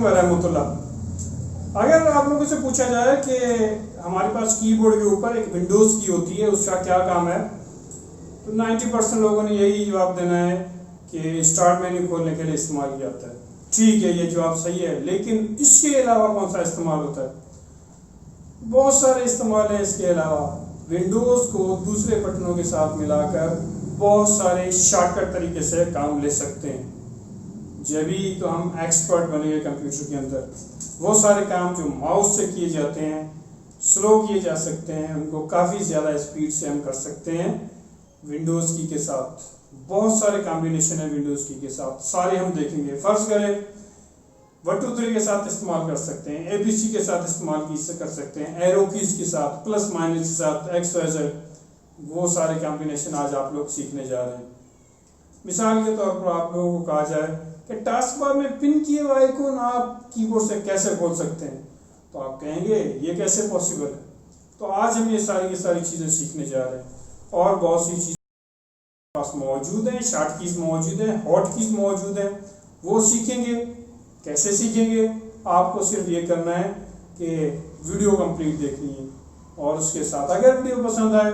व रहमतुल्लाह। अगर आप लोगों से पूछा जाए कि हमारे पास कीबोर्ड के ऊपर एक विंडोज़ की होती है, उसका क्या काम है, तो 90% लोगों ने यही जवाब देना है कि स्टार्ट मेन्यू खोलने के लिए इस्तेमाल किया जाता है। ठीक है, ये जवाब सही है, लेकिन इसके अलावा कौन सा इस्तेमाल होता है? बहुत सारे इस्तेमाल है इसके अलावा। विंडोज़ को दूसरे बटनों के साथ मिलाकर बहुत सारे शॉर्टकट तरीके से काम ले सकते हैं। जब भी तो हम एक्सपर्ट बनेंगे कंप्यूटर के अंदर। वो सारे काम जो माउस से किए जाते हैं, स्लो किए जा सकते हैं, उनको काफ़ी ज़्यादा स्पीड से हम कर सकते हैं विंडोज़ की के साथ। बहुत सारे कॉम्बिनेशन है विंडोज़ की के साथ, सारे हम देखेंगे। फर्ज करें 1 2 3 के साथ इस्तेमाल कर सकते हैं, ABC के साथ इस्तेमाल कर सकते हैं, एरो कीज के साथ, प्लस माइनस के साथ, XYZ, वो सारे कॉम्बिनेशन आज आप लोग सीखने जा रहे हैं। मिसाल के तौर पर आप लोगों को कहा जाए कि टास्क बार में पिन किए हुए आइकॉन आप कीबोर्ड से कैसे खोल सकते हैं, तो आप कहेंगे ये कैसे पॉसिबल है। तो आज हम ये सारी चीज़ें सीखने जा रहे हैं और बहुत सी चीज़ें पास मौजूद हैं, शॉर्ट कीज मौजूद हैं, हॉट कीज मौजूद हैं, वो सीखेंगे। कैसे सीखेंगे? आपको सिर्फ ये करना है कि वीडियो कंप्लीट देखनी है और उसके साथ अगर वीडियो पसंद आए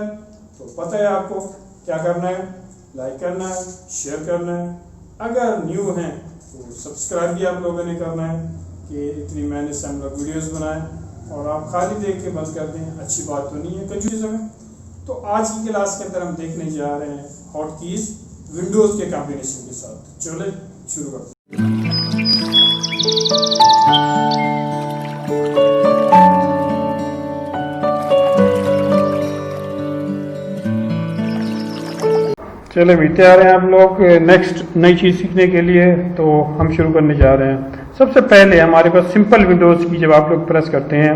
तो पता है आपको क्या करना है, लाइक करना है, शेयर करना है। अगर न्यू हैं तो सब्सक्राइब भी आप लोगों ने करना है कि इतनी मेहनत से हम लोग वीडियोज़ बनाएं और आप खाली देख के बंद कर दें, अच्छी बात तो नहीं है कंफ्यूजन में। तो आज की क्लास के अंदर हम देखने जा रहे हैं हॉट कीज विंडोज़ के कॉम्बिनेशन के साथ। चले शुरू करते हैं। चले भी तैयार हैं आप लोग नेक्स्ट नई चीज़ सीखने के लिए, तो हम शुरू करने जा रहे हैं। सबसे पहले हमारे पास सिंपल विंडोज़ की जब आप लोग प्रेस करते हैं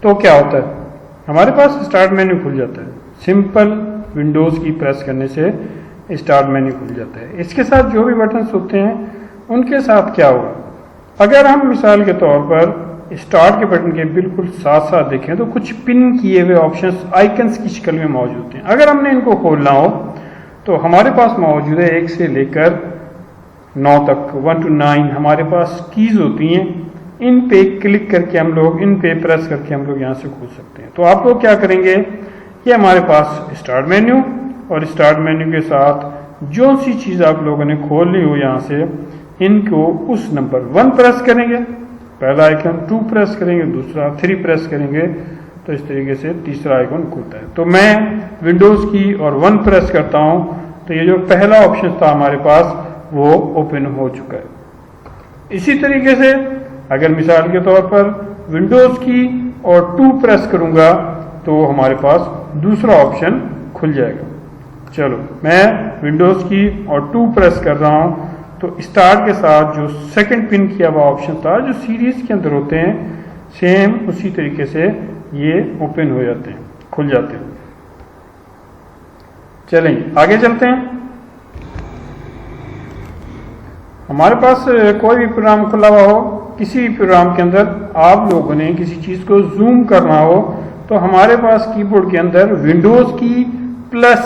तो क्या होता है, हमारे पास स्टार्ट मेन्यू खुल जाता है। सिंपल विंडोज़ की प्रेस करने से स्टार्ट मेन्यू खुल जाता है। इसके साथ जो भी बटन्स होते हैं उनके साथ क्या होगा, अगर हम मिसाल के तौर पर स्टार्ट के बटन के बिल्कुल साथ साथ देखें तो कुछ पिन किए हुए ऑप्शंस आइकन्स की शक्ल में मौजूद होते हैं। अगर हमने इनको खोलना हो तो हमारे पास मौजूद है 1 से लेकर 9 तक, 1 to 9 हमारे पास कीज़ होती हैं। इन पे क्लिक करके हम लोग, इन पे प्रेस करके हम लोग यहाँ से खोल सकते हैं। तो आप लोग क्या करेंगे, ये हमारे पास स्टार्ट मेन्यू और स्टार्ट मेन्यू के साथ जो सी चीज़ आप लोगों ने खोलनी हो यहाँ से, इनको उस नंबर 1 प्रेस करेंगे, पहला आइकन 2 प्रेस करेंगे, दूसरा 3 प्रेस करेंगे, तो इस तरीके से तीसरा आइकन खुलता है। तो मैं विंडोज़ की और 1 प्रेस करता हूं तो ये जो पहला ऑप्शन था हमारे पास वो ओपन हो चुका है। इसी तरीके से अगर मिसाल के तौर पर विंडोज़ की और 2 प्रेस करूंगा तो हमारे पास दूसरा ऑप्शन खुल जाएगा। चलो मैं विंडोज़ की और 2 प्रेस कर रहा हूं तो स्टार्ट के साथ जो सेकंड पिन किया हुआ ऑप्शन था जो सीरीज के अंदर होते हैं, सेम उसी तरीके से ये ओपन हो जाते हैं, खुल जाते हैं। चलें आगे चलते हैं। हमारे पास कोई भी प्रोग्राम खुला हुआ हो, किसी भी प्रोग्राम के अंदर आप लोगों ने किसी चीज़ को जूम करना हो तो हमारे पास कीबोर्ड के अंदर विंडोज़ की प्लस,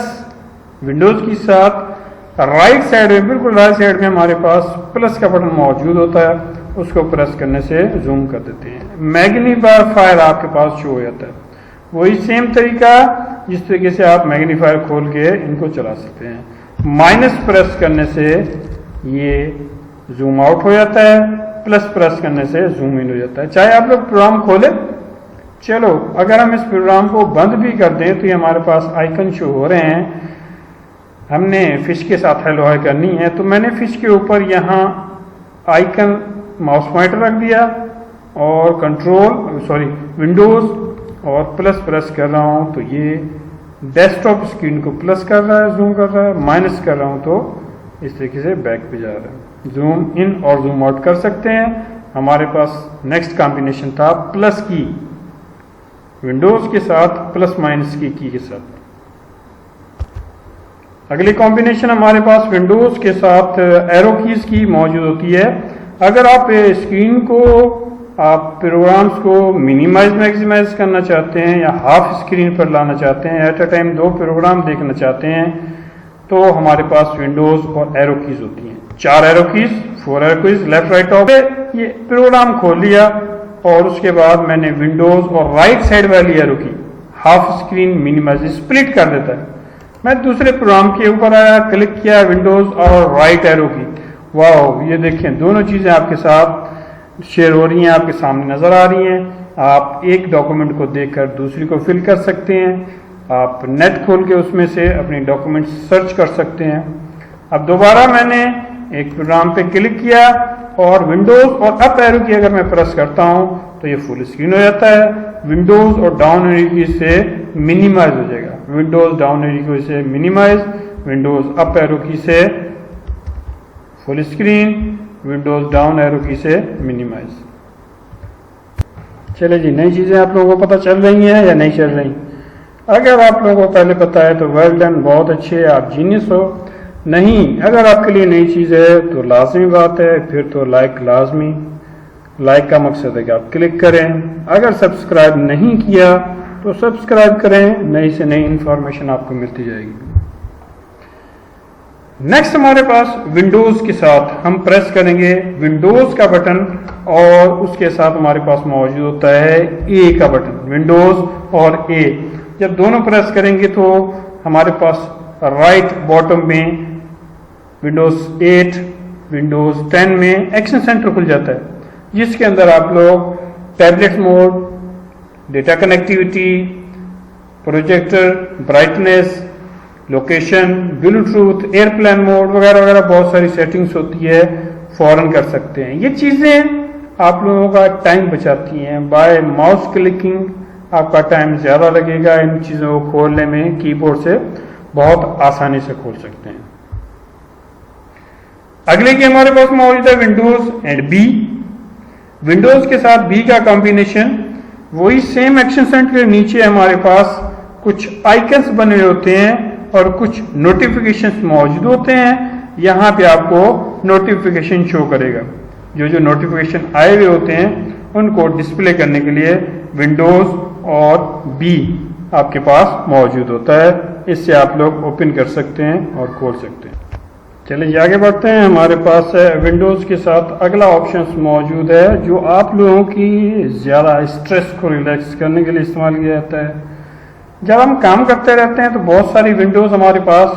विंडोज़ की साथ राइट साइड में, बिल्कुल राइट साइड में हमारे पास प्लस का बटन मौजूद होता है, उसको प्रेस करने से जूम कर देते हैं। मैग्नीफायर आपके पास शो हो जाता है। वही सेम तरीका जिस तरीके से आप मैग्नीफायर खोल के इनको चला सकते हैं। माइनस प्रेस करने से ये जूम आउट हो जाता है, प्लस प्रेस करने से जूम इन हो जाता है, चाहे आप लोग प्रोग्राम खोलें। चलो अगर हम इस प्रोग्राम को बंद भी कर दें तो ये हमारे पास आइकन शो हो रहे हैं। हमने फिश के साथ हेलो हाय करनी है तो मैंने फिश के ऊपर यहाँ आइकन माउस पॉइंटर रख दिया और विंडोज़ और प्लस प्रेस कर रहा हूँ तो ये डेस्कटॉप स्क्रीन को प्लस कर रहा है, जूम कर रहा है, माइनस कर रहा हूँ तो इस तरीके से बैक पे जा रहा है। जूम इन और जूम आउट कर सकते हैं। हमारे पास नेक्स्ट कॉम्बिनेशन था प्लस की, विंडोज़ के साथ प्लस माइनस की के साथ। अगली कॉम्बिनेशन हमारे पास विंडोज़ के साथ एरो कीज की मौजूद होती है। अगर आप स्क्रीन को, आप प्रोग्राम्स को मिनिमाइज मैक्सिमाइज करना चाहते हैं या हाफ स्क्रीन पर लाना चाहते हैं, एट अ टाइम 2 प्रोग्राम देखना चाहते हैं, तो हमारे पास विंडोज़ और एरो कीज होती हैं। 4 arrow keys 4 arrow keys left right top, ये प्रोग्राम खोल लिया और उसके बाद मैंने विंडोज और राइट साइड वाली एरो की हाफ स्क्रीन मिनिमाइज स्प्लिट कर देता है। मैं दूसरे प्रोग्राम के ऊपर आया, क्लिक किया विंडोज और राइट एरो की, वाह ये देखें दोनों चीजें आपके साथ शेयर हो रही हैं, आपके सामने नजर आ रही हैं। आप एक डॉक्यूमेंट को देखकर दूसरी को फिल कर सकते हैं, आप नेट खोल के उसमें से अपनी डॉक्यूमेंट सर्च कर सकते हैं। अब दोबारा मैंने एक प्रोग्राम पे क्लिक किया और विंडोज और अप एरो की अगर मैं प्रेस करता हूं तो ये फुल स्क्रीन हो जाता है। विंडोज और डाउन एरो की से मिनिमाइज हो जाएगा, विंडोज डाउन एरो की से मिनिमाइज, विंडोज अप एरो की से full screen, Windows down arrow की से मिनिमाइज। चले जी, नई चीजें आप लोगों को पता चल रही हैं या नहीं चल रही? अगर आप लोगों को पहले पता है तो वेल डन, बहुत अच्छे, आप जीनियस हो। नहीं, अगर आपके लिए नई चीज है तो लाजमी बात है, फिर तो लाइक लाजमी। लाइक का मकसद है कि आप क्लिक करें। अगर सब्सक्राइब नहीं किया तो सब्सक्राइब करें, नई से नई इंफॉर्मेशन आपको मिलती जाएगी। नेक्स्ट हमारे पास विंडोज के साथ हम प्रेस करेंगे विंडोज का बटन और उसके साथ हमारे पास मौजूद होता है ए का बटन, विंडोज और ए। जब दोनों प्रेस करेंगे तो हमारे पास राइट बॉटम में विंडोज 8, विंडोज 10 में एक्शन सेंटर खुल जाता है, जिसके अंदर आप लोग tablet mode, data connectivity, projector, brightness, location, Bluetooth, airplane mode वगैरह वगैरह बहुत सारी सेटिंग्स होती है, फौरन कर सकते हैं। ये चीज़ें आप लोगों का टाइम बचाती हैं। बाय माउस क्लिकिंग आपका टाइम ज़्यादा लगेगा, इन चीज़ों को खोलने में कीबोर्ड से बहुत आसानी से खोल सकते हैं। अगले की हमारे पास मौजूद है विंडोज एंड बी। विंडोज के साथ बी का कॉम्बिनेशन वही सेम एक्शन सेंटर के नीचे हमारे पास कुछ आइकन्स बने हुए होते हैं और कुछ नोटिफिकेशंस मौजूद होते हैं। यहाँ पे आपको नोटिफिकेशन शो करेगा, जो नोटिफिकेशन आए हुए होते हैं उनको डिस्प्ले करने के लिए विंडोज और बी आपके पास मौजूद होता है। इससे आप लोग ओपन कर सकते हैं और खोल सकते हैं। चलिए आगे बढ़ते हैं। हमारे पास विंडोज के साथ अगला ऑप्शन मौजूद है जो आप लोगों की ज़्यादा स्ट्रेस को रिलैक्स करने के लिए इस्तेमाल किया जाता है। जब हम काम करते रहते हैं तो बहुत सारी विंडोज हमारे पास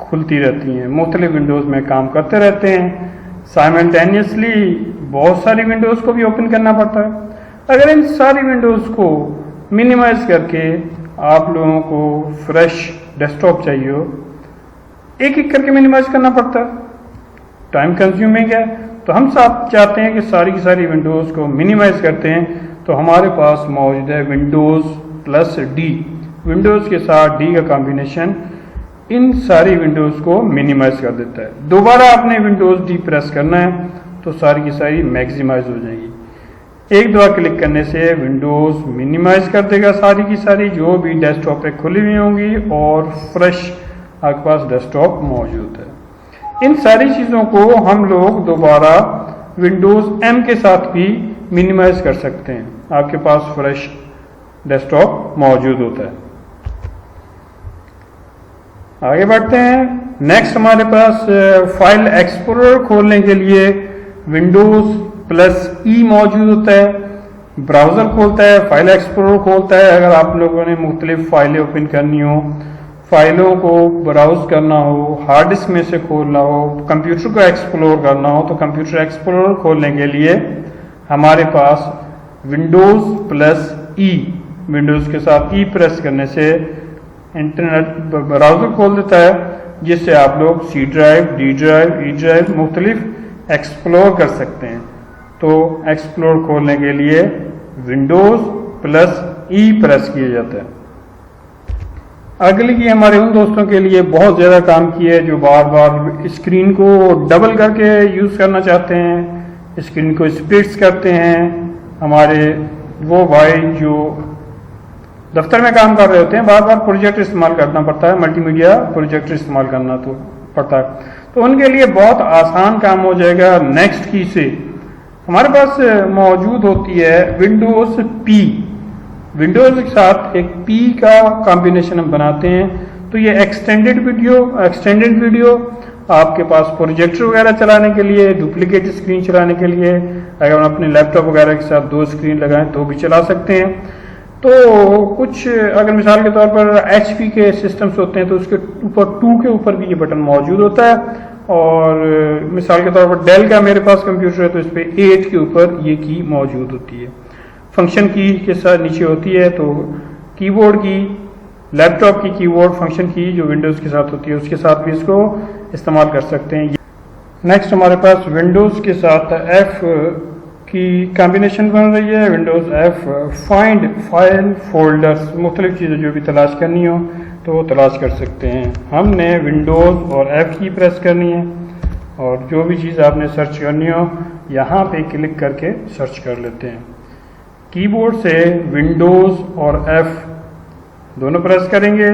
खुलती रहती हैं, मुख्तलिफ विंडोज में काम करते रहते हैं, साइमल्टेनियसली बहुत सारी विंडोज को भी ओपन करना पड़ता है। अगर इन सारी विंडोज को मिनिमाइज करके आप लोगों को फ्रेश डेस्कटॉप चाहिए हो, एक एक करके मिनिमाइज करना पड़ता है, टाइम कंज्यूमिंग है। तो हम साथ चाहते हैं कि सारी की सारी विंडोज को मिनिमाइज करते हैं, तो हमारे पास मौजूद है विंडोज प्लस डी। विंडोज के साथ डी का कॉम्बिनेशन इन सारी विंडोज को मिनिमाइज कर देता है। दोबारा आपने विंडोज डी प्रेस करना है तो सारी की सारी मैक्सिमाइज हो जाएगी। एक दफा क्लिक करने से विंडोज मिनिमाइज कर देगा सारी की सारी जो भी डेस्कटॉप पे खुली हुई होंगी और फ्रेश आपके पास डेस्कटॉप मौजूद है। इन सारी चीज़ों को हम लोग दोबारा विंडोज एम के साथ भी मिनिमाइज कर सकते हैं, आपके पास फ्रेश डेस्कटॉप मौजूद होता है। आगे बढ़ते हैं। नेक्स्ट हमारे पास फाइल एक्सप्लोरर खोलने के लिए विंडोज प्लस ई मौजूद होता है, ब्राउजर खोलता है, फाइल एक्सप्लोरर खोलता है। अगर आप लोगों ने मुख्तलिफ फाइलें ओपन करनी हो, फाइलों को ब्राउज करना हो, हार्ड डिस्क में से खोलना हो, कंप्यूटर को एक्सप्लोर करना हो, तो कंप्यूटर एक्सप्लोरर खोलने के लिए हमारे पास विंडोज प्लस ई, विंडोज के साथ ई प्रेस करने से इंटरनेट ब्राउजर खोल देता है, जिससे आप लोग C drive, D drive, E drive मुख्तलिफ एक्सप्लोर कर सकते हैं। तो एक्सप्लोर खोलने के लिए विंडोज प्लस ई प्रेस किया जाता है। अगली की हमारे उन दोस्तों के लिए बहुत ज़्यादा काम की है जो बार बार स्क्रीन को डबल करके यूज़ करना चाहते हैं, स्क्रीन को स्प्लिट्स करते हैं। हमारे वो भाई जो दफ्तर में काम कर रहे होते हैं, बार बार प्रोजेक्टर इस्तेमाल करना पड़ता है, मल्टीमीडिया प्रोजेक्टर इस्तेमाल करना तो पड़ता है, तो उनके लिए बहुत आसान काम हो जाएगा। नेक्स्ट की से हमारे पास मौजूद होती है विंडोज पी। विंडोज के साथ एक पी का कॉम्बिनेशन हम बनाते हैं, तो ये एक्सटेंडेड वीडियो आपके पास प्रोजेक्टर वगैरह चलाने के लिए, डुप्लीकेट स्क्रीन चलाने के लिए, अगर हम अपने लैपटॉप वगैरह के साथ 2 स्क्रीन लगाएं तो भी चला सकते हैं। तो कुछ अगर मिसाल के तौर पर HP के सिस्टम्स होते हैं तो उसके ऊपर 2 के ऊपर भी ये बटन मौजूद होता है, और मिसाल के तौर पर डेल का मेरे पास कंप्यूटर है तो इस पर 8 के ऊपर ये की मौजूद होती है। फंक्शन की के साथ नीचे होती है, तो कीबोर्ड की, लैपटॉप की कीबोर्ड फंक्शन की जो विंडोज़ के साथ होती है उसके साथ भी इसको इस्तेमाल कर सकते हैं। नेक्स्ट हमारे पास विंडोज़ के साथ F की कॉम्बिनेशन बन रही है। Windows F find file folders, मुख्तलिफ चीज़ें जो भी तलाश करनी हो तो वो तलाश कर सकते हैं। हमने विंडोज़ और F की प्रेस करनी है, और जो भी चीज़ आपने सर्च करनी हो यहाँ पे क्लिक करके सर्च कर लेते हैं। कीबोर्ड से विंडोज़ और F दोनों प्रेस करेंगे,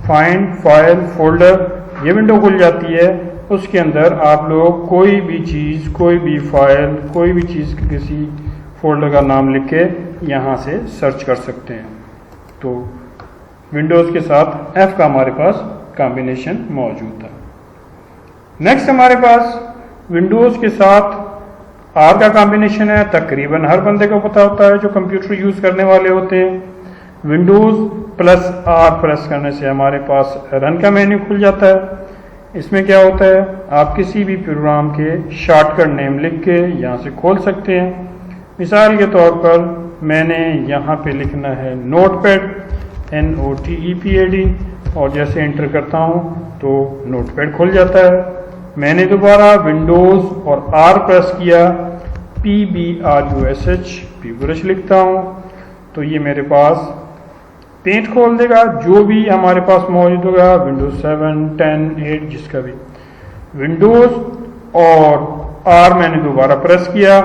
फाइंड फाइल फोल्डर ये विंडो खुल जाती है। उसके अंदर आप लोग कोई भी चीज़, कोई भी फाइल, कोई भी चीज़ किसी फोल्डर का नाम लिख के यहाँ से सर्च कर सकते हैं। तो विंडोज़ के साथ F का हमारे पास कॉम्बिनेशन मौजूद था। नेक्स्ट हमारे पास विंडोज़ के साथ R का कॉम्बिनेशन है। तकरीबन हर बंदे को पता होता है जो कंप्यूटर यूज़ करने वाले होते हैं। विंडोज़ प्लस R प्रेस करने से हमारे पास रन का मेन्यू खुल जाता है। इसमें क्या होता है, आप किसी भी प्रोग्राम के शॉर्टकट नेम लिख के यहाँ से खोल सकते हैं। मिसाल के तौर पर मैंने यहाँ पे लिखना है नोटपैड, NOTEPAD, और जैसे एंटर करता हूँ तो नोटपैड खुल जाता है। मैंने दोबारा विंडोज़ और R प्रेस किया, PBRUSH, पीब्रश लिखता हूँ तो ये मेरे पास पेंट खोल देगा। जो भी हमारे पास मौजूद होगा, विंडोज 7, 10, 8 जिसका भी। विंडोज़ और R मैंने दोबारा प्रेस किया,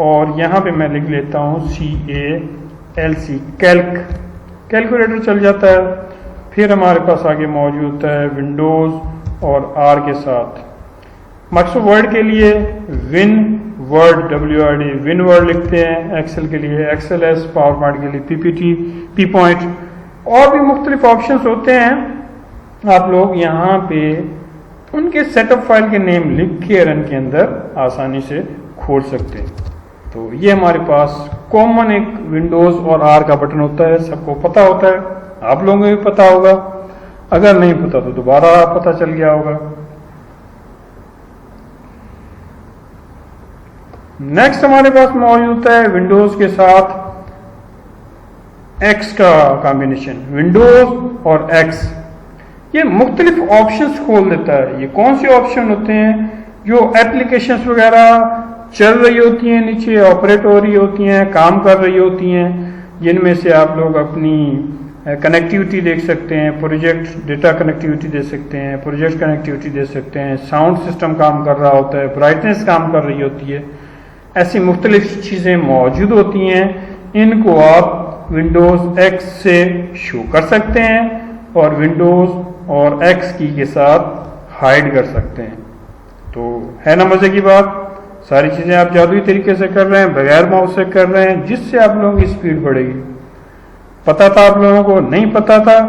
और यहाँ पे मैं लिख लेता हूँ CALC, कैल्क, कैलकुलेटर चल जाता है। फिर हमारे पास आगे मौजूद होता है विंडोज़ और R के साथ माइक्रोसॉफ्ट वर्ड के लिए win word, WRD, win word लिखते हैं। एक्सेल के लिए XLS, पावर पॉइंट के लिए PPT, P पॉइंट, और भी मुख्तलिफ ऑप्शंस होते हैं। आप लोग यहाँ पे उनके सेटअप फाइल के नेम लिख के रन के अंदर आसानी से खोल सकते हैं। तो ये हमारे पास कॉमन एक विंडोज़ और R का बटन होता है, सबको पता होता है, आप लोगों को भी पता होगा। अगर नहीं पता तो दोबारा पता चल गया होगा। नेक्स्ट हमारे पास मौजूद है विंडोज़ के साथ X का कॉम्बिनेशन। विंडोज़ और X ये मुख्तलिफ ऑप्शंस खोल देता है। ये कौन से ऑप्शन होते हैं, जो एप्लीकेशंस वगैरह चल रही होती हैं, नीचे ऑपरेट हो रही होती हैं, काम कर रही होती हैं, जिनमें से आप लोग अपनी कनेक्टिविटी देख सकते हैं, प्रोजेक्ट डेटा कनेक्टिविटी दे सकते हैं, प्रोजेक्ट कनेक्टिविटी दे सकते हैं, साउंड सिस्टम काम कर रहा होता है, ब्राइटनेस काम कर रही होती है। ऐसी मुख्तलिफ चीज़ें मौजूद होती हैं। इनको आप विंडोज़ X से शो कर सकते हैं और विंडोज़ और X की के साथ हाइड कर सकते हैं। तो है ना मज़े की बात। सारी चीज़ें आप जादुई तरीके से कर रहे हैं, बगैर माउस से कर रहे हैं, जिससे आप लोगों की स्पीड बढ़ेगी। पता था आप लोगों को, नहीं पता था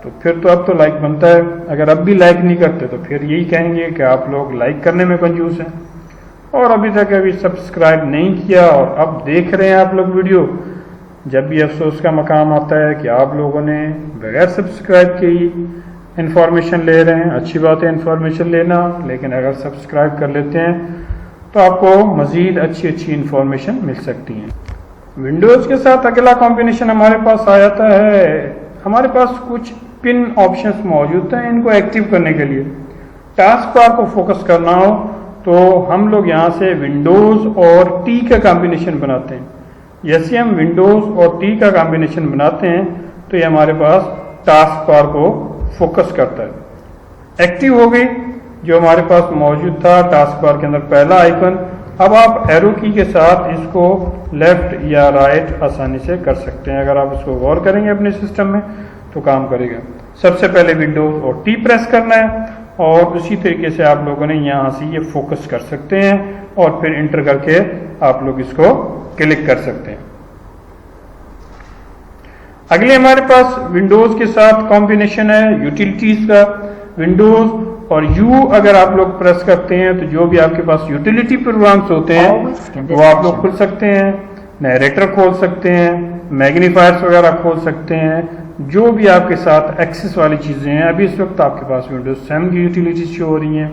तो फिर तो अब तो लाइक बनता है। अगर अब भी लाइक नहीं करते तो फिर यही कहेंगे कि आप लोग लाइक करने में कंजूस हैं, और अभी तक अभी सब्सक्राइब नहीं किया और अब देख रहे हैं आप लोग वीडियो। जब भी अफसोस का मकाम आता है कि आप लोगों ने बगैर सब्सक्राइब के ही इन्फॉर्मेशन ले रहे हैं। अच्छी बात है इन्फॉर्मेशन लेना, लेकिन अगर सब्सक्राइब कर लेते हैं तो आपको मज़ीद अच्छी अच्छी इन्फॉर्मेशन मिल सकती है। विंडोज़ के साथ अगला कॉम्बिनेशन हमारे पास आ जाता है। हमारे पास कुछ पिन ऑप्शंस मौजूद हैं। इनको एक्टिव करने के लिए टास्क बार को फोकस करना हो तो हम लोग यहाँ से विंडोज़ और T का कॉम्बिनेशन बनाते हैं। जैसे हम विंडोज़ और T का कॉम्बिनेशन बनाते हैं तो ये हमारे पास टास्क बार को फोकस करता है। एक्टिव हो गई जो हमारे पास मौजूद था टास्क बार के अंदर पहला आइकन। अब आप एरो की के साथ इसको लेफ्ट या राइट आसानी से कर सकते हैं। अगर आप इसको गौर करेंगे अपने सिस्टम में तो काम करेगा। सबसे पहले विंडोज़ और T प्रेस करना है, और उसी तरीके से आप लोगों ने यहाँ से ये फोकस कर सकते हैं, और फिर इंटर करके आप लोग इसको क्लिक कर सकते हैं। अगले हमारे पास विंडोज़ के साथ कॉम्बिनेशन है यूटिलिटीज़ का। विंडोज़ और यू अगर आप लोग प्रेस करते हैं तो जो भी आपके पास यूटिलिटी प्रोग्राम्स होते हैं वो आप लोग खुल सकते हैं, नरेटर खोल सकते हैं, मैग्नीफायर्स वगैरह खोल सकते हैं, जो भी आपके साथ एक्सेस वाली चीज़ें हैं। अभी इस वक्त आपके पास विंडोज़ 7 की यूटिलिटीज शो हो रही हैं।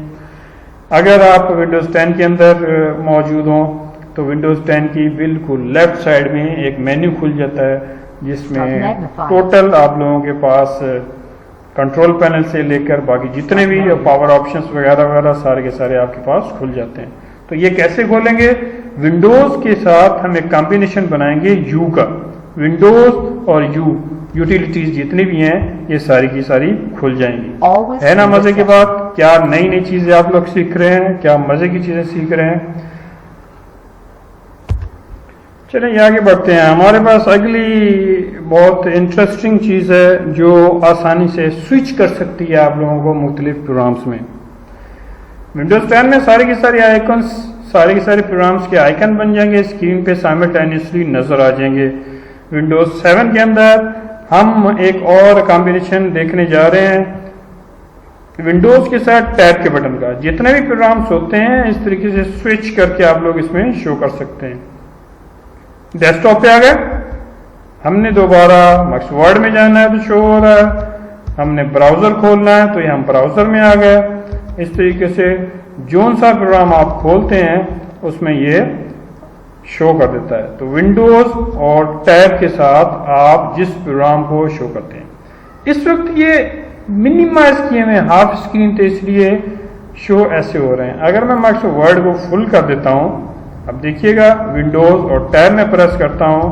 अगर आप विंडोज़ 10 के अंदर मौजूद हों तो विंडोज़ 10 की बिल्कुल लेफ्ट साइड में एक मेन्यू खुल जाता है जिसमें टोटल आप लोगों के पास कंट्रोल पैनल से लेकर बाकी जितने भी पावर ऑप्शंस वगैरह वगैरह सारे के सारे आपके पास खुल जाते हैं। तो ये कैसे खोलेंगे? विंडोज़ के साथ हम एक कॉम्बिनेशन बनाएंगे यू का, विंडोज़ और यू यूटिलिटीज जितनी भी हैं ये सारी की सारी खुल जाएंगी। है ना मजे की बात? क्या नई नई चीजें आप लोग सीख रहे हैं, क्या मजे की चीजें सीख रहे हैं। चलिए आगे बढ़ते हैं। हमारे पास अगली बहुत इंटरेस्टिंग चीज है जो आसानी से स्विच कर सकती है आप लोगों को मुख्तलिफ प्रोग्राम्स में। विंडोज 10 में सारे के सारे आइकन्स, सारे के सारे प्रोग्राम्स के आइकन बन जाएंगे, स्क्रीन पे साइमल्टेनियसली नजर आ जाएंगे। विंडोज 7 के अंदर हम एक और कॉम्बिनेशन देखने जा रहे हैं विंडोज के साथ टैब के बटन का। जितने भी प्रोग्राम्स होते हैं इस तरीके से स्विच करके आप लोग इसमें शो कर सकते हैं। डेस्कटॉप पे आ गए, हमने दोबारा माइक्रोसॉफ्ट वर्ड में जाना है तो शो हो रहा है, हमने ब्राउजर खोलना है तो ये हम ब्राउजर में आ गए। इस तरीके से जो सा प्रोग्राम आप खोलते हैं उसमें ये शो कर देता है। तो विंडोज और टैब के साथ आप जिस प्रोग्राम को शो करते हैं, इस वक्त ये मिनिमाइज किए हुए हाफ स्क्रीन थे इसलिए शो ऐसे हो रहे हैं। अगर मैं माइक्रोसॉफ्ट वर्ड को फुल कर देता हूं, अब देखिएगा विंडोज और टैब में प्रेस करता हूं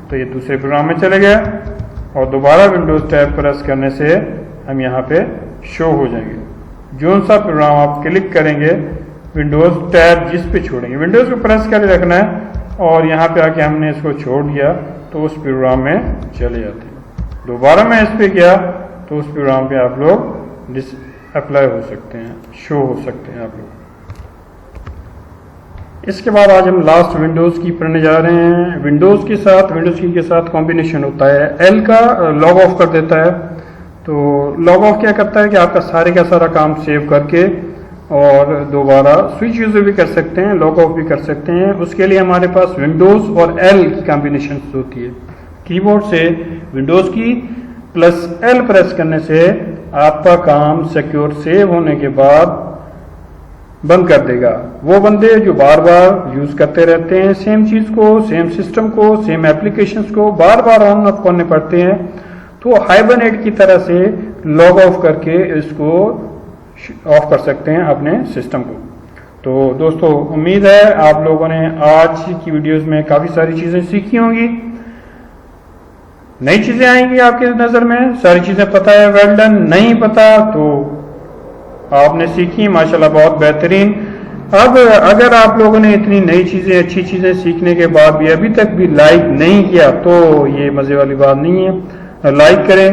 तो ये दूसरे प्रोग्राम में चले गया और दोबारा विंडोज टैब प्रेस करने से हम यहाँ पे शो हो जाएंगे। जो सा प्रोग्राम आप क्लिक करेंगे विंडोज टैब जिस पे छोड़ेंगे, विंडोज को प्रेस करके रखना है और यहाँ पे आके हमने इसको छोड़ दिया तो उस प्रोग्राम में चले जाते हैं। दोबारा मैं इस पे गया तो उस प्रोग्राम पे आप लोग अप्लाई हो सकते हैं, शो हो सकते हैं आप लोग। इसके बाद आज हम लास्ट विंडोज की पढ़ने जा रहे हैं। विंडोज की के साथ कॉम्बिनेशन होता है एल का, लॉग ऑफ कर देता है। तो लॉग ऑफ क्या करता है कि आपका सारे का सारा काम सेव करके और दोबारा स्विच यूज भी कर सकते हैं, लॉग ऑफ भी कर सकते हैं। उसके लिए हमारे पास विंडोज और एल की कॉम्बिनेशन होती है। कीबोर्ड से विंडोज की प्लस एल प्रेस करने से आपका काम सिक्योर सेव होने के बाद बंद कर देगा। वो बंदे जो बार बार यूज करते रहते हैं सेम चीज को, सेम सिस्टम को, सेम एप्लीकेशंस को बार बार ऑन ऑफ करने पड़ते हैं, तो हाइबरनेट की तरह से लॉग ऑफ करके इसको ऑफ कर सकते हैं अपने सिस्टम को। तो दोस्तों उम्मीद है आप लोगों ने आज की वीडियोस में काफी सारी चीजें सीखी होंगी, नई चीजें आएंगी आपके नजर में, सारी चीजें पता है, वेल डन। नहीं पता तो आपने सीखी, माशाल्लाह बहुत बेहतरीन। अब अगर आप लोगों ने इतनी नई चीजें, अच्छी चीजें सीखने के बाद भी अभी तक भी लाइक नहीं किया तो ये मजे वाली बात नहीं है। लाइक करें,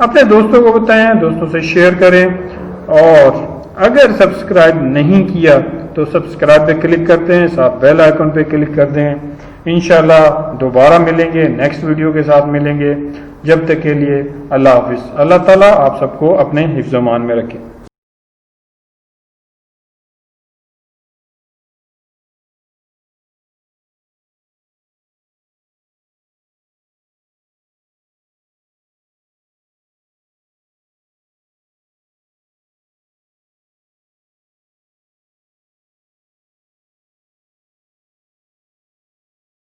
अपने दोस्तों को बताएं, दोस्तों से शेयर करें और अगर सब्सक्राइब नहीं किया तो सब्सक्राइब पे क्लिक करते हैं, साथ बेल आइकन पे क्लिक कर दें। इंशाल्लाह दोबारा मिलेंगे, नेक्स्ट वीडियो के साथ मिलेंगे। जब तक के लिए अल्लाह हाफिज। अल्लाह ताला आप सबको अपने हिफ्ज़-ओ-मान में रखे।